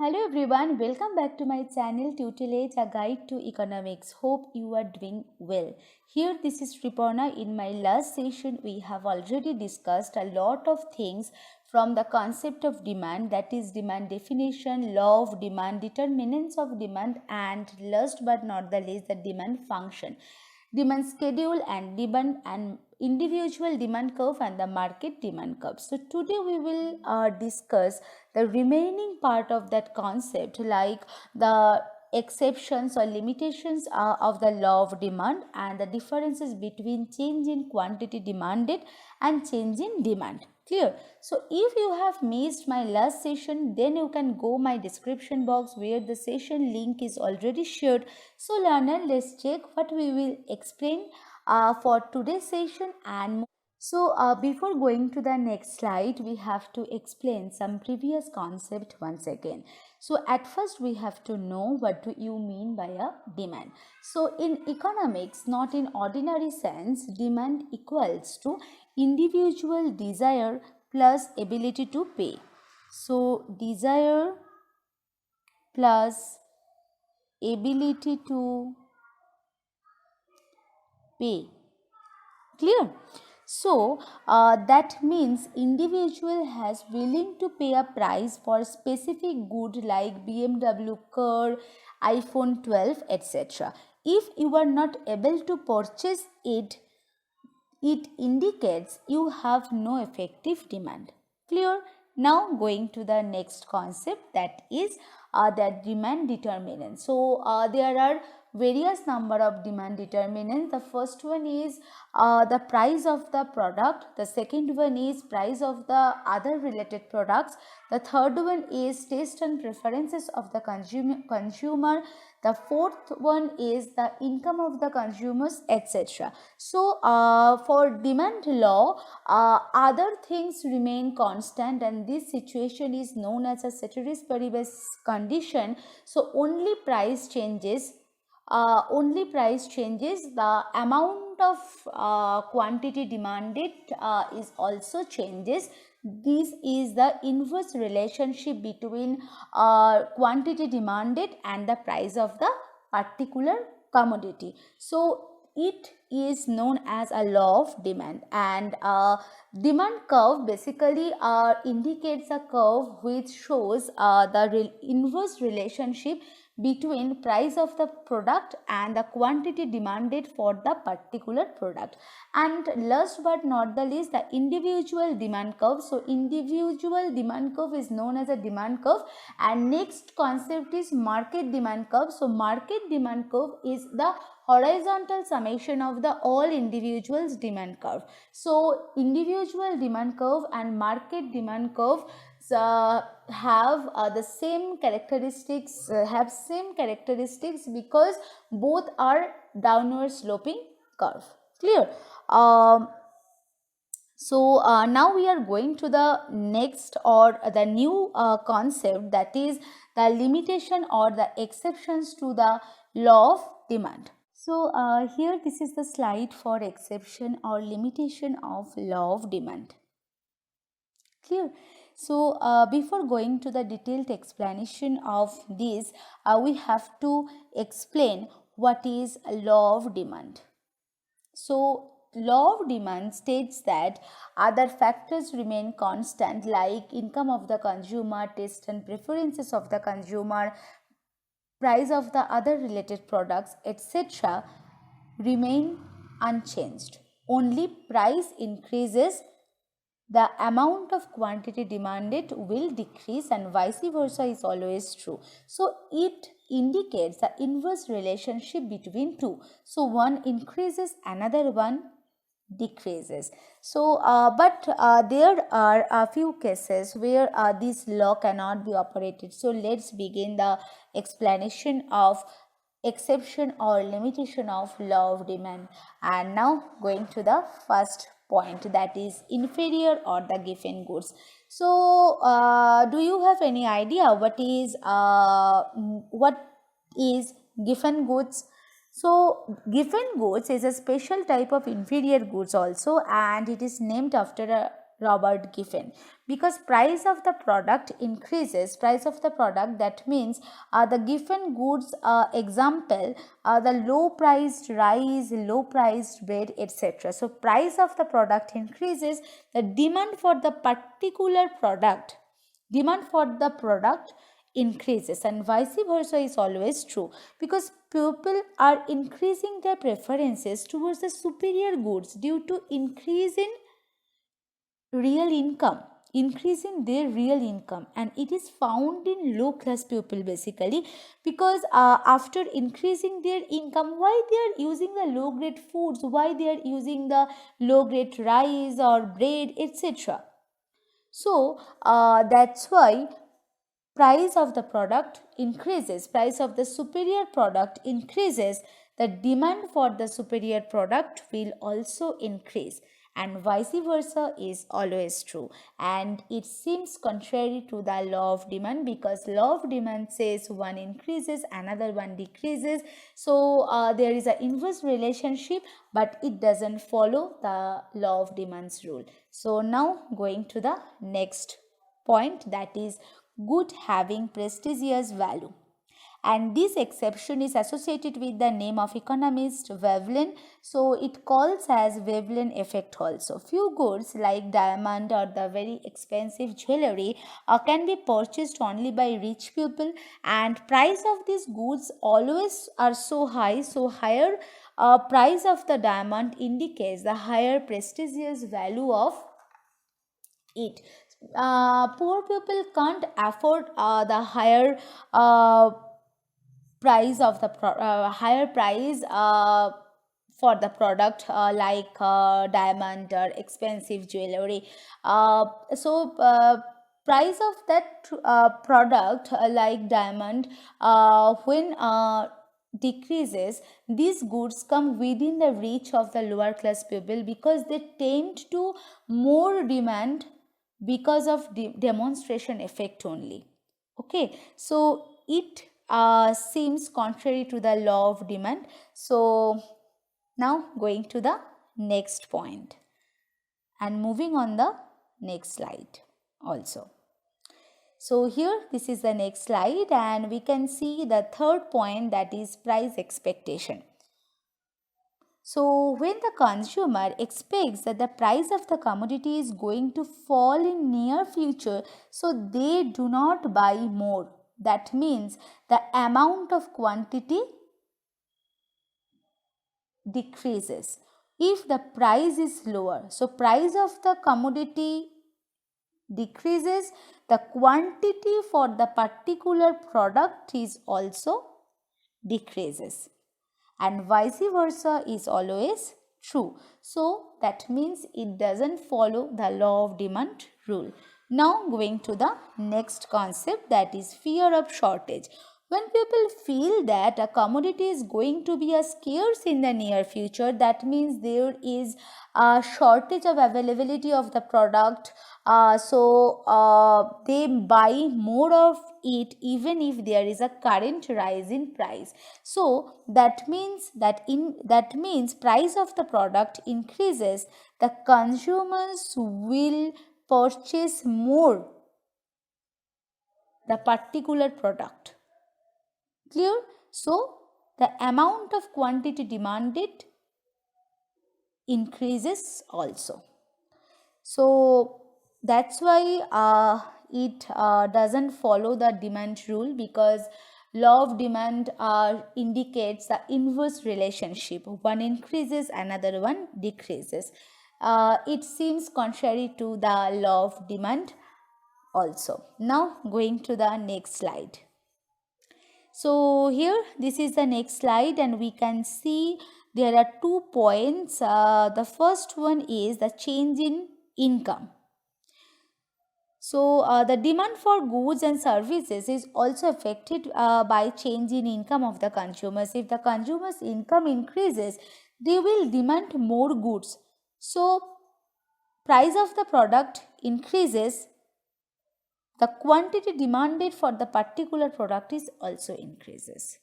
Hello everyone, welcome back to my channel Tutelage, a guide to economics. Hope you are doing well. Here this is Riporna. In my last session we have already discussed a lot of things from the concept of demand, that is demand definition, law of demand, determinants of demand, and last but not the least the demand function, demand schedule, and demand and individual demand curve and the market demand curve. So today we will discuss the remaining part of that concept, like the exceptions or limitations of the law of demand and the differences between change in quantity demanded and change in demand. Clear? So if you have missed my last session, then you can go my description box where the session link is already shared. So learner, let's check what we will explain for today's session. And so before going to the next slide, we have to explain some previous concept once again. So at first we have to know what do you mean by a demand. So in economics, not in ordinary sense, demand equals to individual desire plus ability to pay. So desire plus ability to pay. Clear? So that means individual has willing to pay a price for specific good like BMW car, iPhone 12, etc. If you are not able to purchase it, it indicates you have no effective demand. Clear? Now going to the next concept, that is the demand determinant. So there are various number of demand determinants. The first one is the price of the product. The second one is price of the other related products. The third one is taste and preferences of the consumer. The fourth one is the income of the consumers, etc. So for demand law, other things remain constant, and this situation is known as a ceteris paribus condition. So only price changes. The amount of quantity demanded is also changes. This is the inverse relationship between quantity demanded and the price of the particular commodity. So it is known as a law of demand, and demand curve basically indicates a curve which shows the inverse relationship between price of the product and the quantity demanded for the particular product. And last but not the least, the individual demand curve. So individual demand curve is known as a demand curve, and next concept is market demand curve. So market demand curve is the horizontal summation of the all individuals demand curve. So individual demand curve and market demand curve have the same characteristics, because both are downward sloping curve. Clear? So now we are going to the next or the new concept, that is the limitation or the exceptions to the law of demand. So here this is the slide for exception or limitation of law of demand. Clear? So before going to the detailed explanation of this, we have to explain what is a law of demand. So law of demand states that other factors remain constant like income of the consumer, taste and preferences of the consumer, price of the other related products, etc. remain unchanged. Only price increases, the amount of quantity demanded will decrease, and vice versa is always true. So it indicates the inverse relationship between two. So one increases, another one decreases. So but there are a few cases where this law cannot be operated. So let's begin the explanation of exception or limitation of law of demand. And now going to the first point, that is inferior or the given goods. So do you have any idea what is given goods? So given goods is a special type of inferior goods also, and it is named after Robert Giffen. because price of the product increases, price of the product, that means the given goods example, the low priced rice, low priced bread, etc. So price of the product increases, the demand for the particular product, demand for the product increases, and vice versa is always true, because people are increasing their preferences towards the superior goods due to increase in real income, increase in their real income, and it is found in low class people basically, because after increasing their income, why they are using the low grade foods, why they are using the low grade rice or bread, etc. So that's why price of the product increases, price of the superior product increases, the demand for the superior product will also increase, and vice versa is always true. And it seems contrary to the law of demand, because law of demand says one increases, another one decreases. So there is an inverse relationship, but it doesn't follow the law of demand's rule. So now going to the next point, that is good having prestigious value, and this exception is associated with the name of economist Veblen, so it calls as Veblen effect also. Few goods like diamond or the very expensive jewelry can be purchased only by rich people, and price of these goods always are so high, so higher price of the diamond indicates the higher prestigious value of it. Poor people can't afford the higher price of the higher price for the product like diamond or expensive jewelry. So price of that product like diamond when decreases, these goods come within the reach of the lower class people, because they tend to more demand because of demonstration effect only. Okay, so it seems contrary to the law of demand. So now going to the next point and moving on the next slide also. So here this is the next slide, and we can see the third point, that is price expectation. So when the consumer expects that the price of the commodity is going to fall in near future, so they do not buy more. That means the amount of quantity decreases if the price is lower. So price of the commodity decreases, the quantity for the particular product is also decreases, and vice versa is always true. So that means it doesn't follow the law of demand rule. Now going to the next concept, that is fear of shortage. When people feel that a commodity is going to be a scarce in the near future, that means there is a shortage of availability of the product, so they buy more of it even if there is a current rise in price. So that means price of the product increases, the consumers will purchase more the particular product. Clear? So the amount of quantity demanded increases also. So that's why it doesn't follow the demand rule, because law of demand indicates the inverse relationship. One increases, another one decreases. It seems contrary to the law of demand also. Now going to the next slide. So here this is the next slide, and we can see there are 2 points. The first one is the change in income. So the demand for goods and services is also affected by change in income of the consumers. If the consumers' income increases, they will demand more goods. So price of the product increases, the quantity demanded for the particular product is also increases,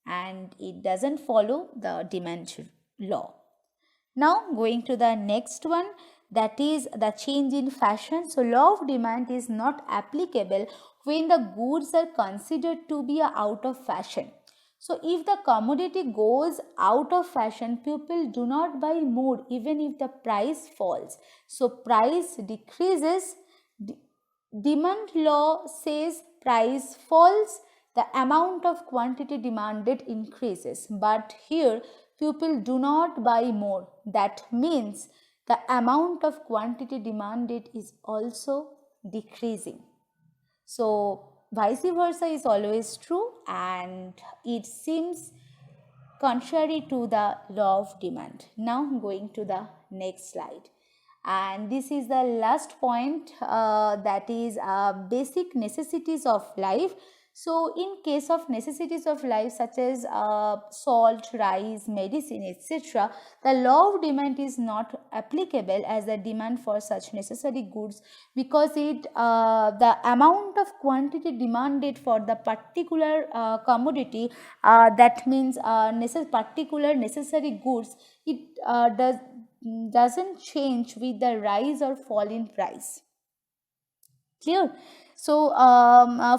and it doesn't follow the demand law. Now going to the next one, that is the change in fashion. So law of demand is not applicable when the goods are considered to be out of fashion. So if the commodity goes out of fashion, people do not buy more even if the price falls. So price decreases, demand law says price falls, the amount of quantity demanded increases. But here people do not buy more. That means the amount of quantity demanded is also decreasing. So vice versa is always true, and it seems contrary to the law of demand. Now going to the next slide, and this is the last point, that is basic necessities of life. So in case of necessities of life such as salt, rice, medicine, etc., the law of demand is not applicable as the demand for such necessary goods, because the amount of quantity demanded for the particular commodity, that means particular necessary goods, it doesn't change with the rise or fall in price. Clear? So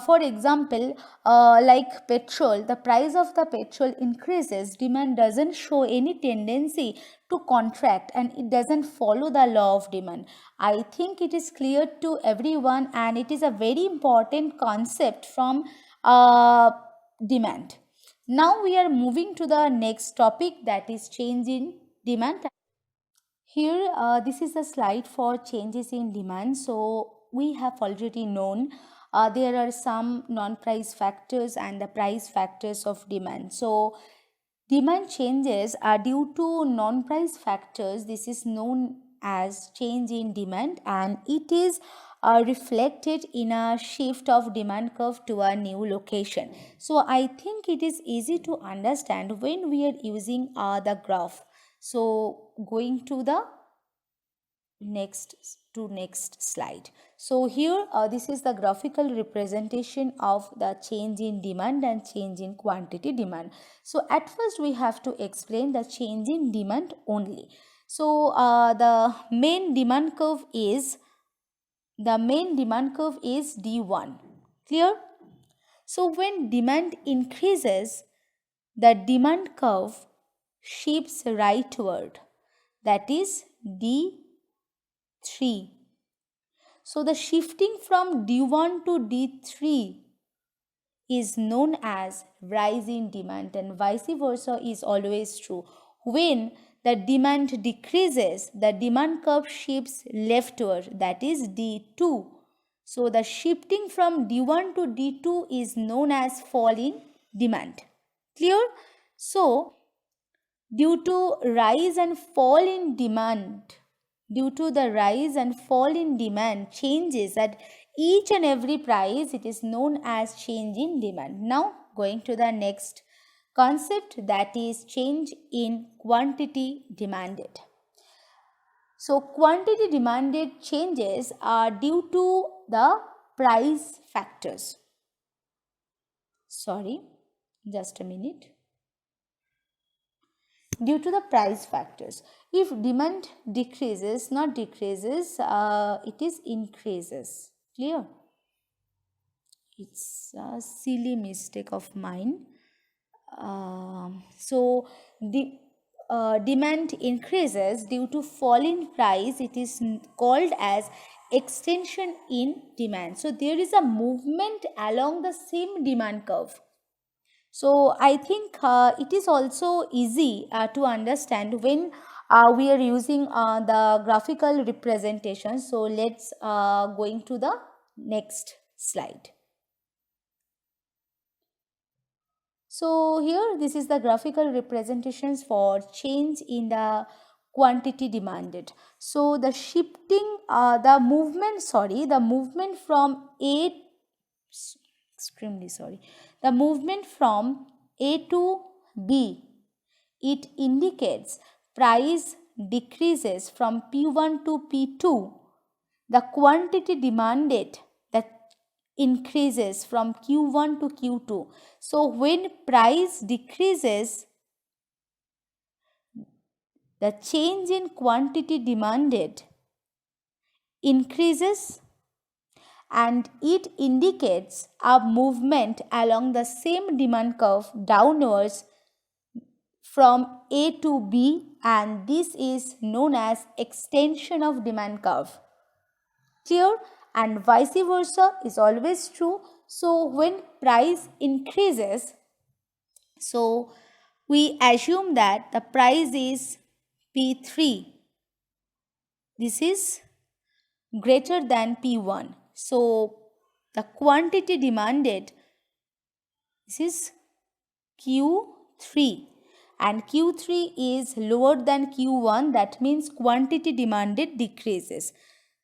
for example, like petrol, the price of the petrol increases, demand doesn't show any tendency to contract, and it doesn't follow the law of demand. I think it is clear to everyone, and it is a very important concept from demand. Now we are moving to the next topic, that is change in demand. Here, this is a slide for changes in demand. So we have already known there are some non-price factors and the price factors of demand. So demand changes are due to non-price factors. This is known as change in demand, and it is reflected in a shift of demand curve to a new location. So I think it is easy to understand when we are using the graph. So going to the next slide. So here this is the graphical representation of the change in demand and change in quantity demand. So at first we have to explain the change in demand only. So the main demand curve is D1. Clear? So when demand increases, the demand curve shifts rightward, that is D3. So the shifting from D1 to D3 is known as rise in demand, and vice versa is always true. When the demand decreases, the demand curve shifts leftward, that is D2. So the shifting from D1 to D2 is known as fall in demand. Clear? So due to rise and fall in demand, due to the rise and fall in demand changes at each and every price, it is known as change in demand. Now going to the next concept, that is change in quantity demanded. So quantity demanded changes are due to the price factors. Sorry, just a minute. Due to the price factors. If demand decreases, not decreases, it is increases. Clear? It's a silly mistake of mine. So the demand increases due to fall in price. It is called as extension in demand. So there is a movement along the same demand curve. So I think it is also easy to understand when we are using the graphical representation. So let's going to the next slide. So here this is the graphical representations for change in the quantity demanded. So the shifting, the movement from the movement from A to B, it indicates price decreases from P1 to P2. The quantity demanded that increases from Q1 to Q2. So when price decreases, the change in quantity demanded increases and it indicates a movement along the same demand curve downwards from A to B, and this is known as extension of demand curve. Clear? And vice versa is always true. So when price increases, so we assume that the price is P3. This is greater than P1. So the quantity demanded, this is Q3, and Q3 is lower than Q1, that means quantity demanded decreases.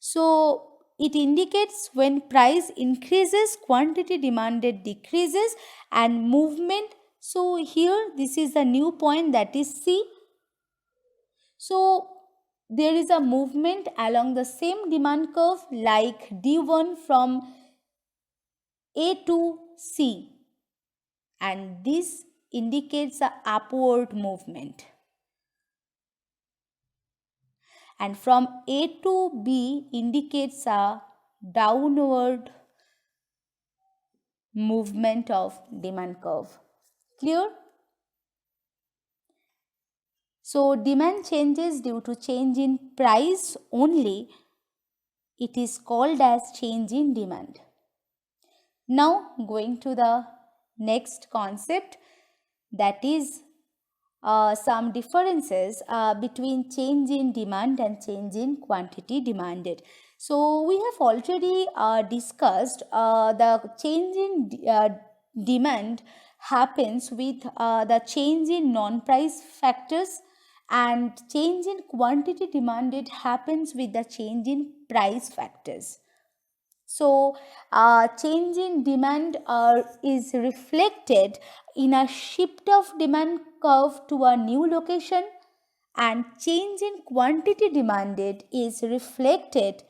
So it indicates when price increases, quantity demanded decreases and movement. So here this is the new point, that is C. So there is a movement along the same demand curve like D1 from A to C, and this indicates a upward movement. And from A to B indicates a downward movement of demand curve. Clear? So demand changes due to change in price only. It is called as change in demand. Now going to the next concept, that is some differences between change in demand and change in quantity demanded. So we have already discussed the change in demand happens with the change in non-price factors, and change in quantity demanded happens with the change in price factors. So, change in demand is reflected in a shift of demand curve to a new location, and change in quantity demanded is reflected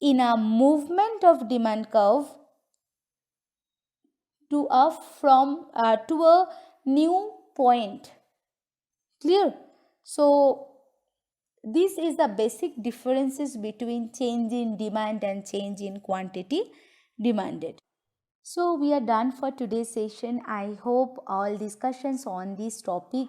in a movement of demand curve to a new point. Clear? So this is the basic differences between change in demand and change in quantity demanded. So we are done for today's session. I hope all discussions on this topic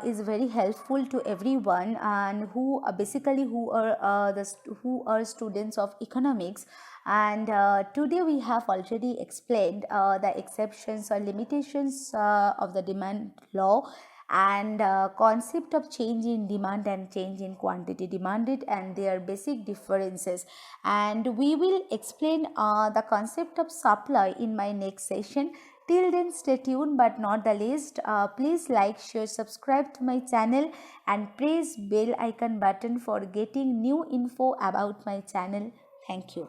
is very helpful to everyone, and who basically who are students of economics. And today we have already explained the exceptions or limitations of the demand law, and concept of change in demand and change in quantity demanded and their basic differences. And we will explain the concept of supply in my next session. Till then, stay tuned, but not the least, please like, share, subscribe to my channel and press bell icon button for getting new info about my channel. Thank you.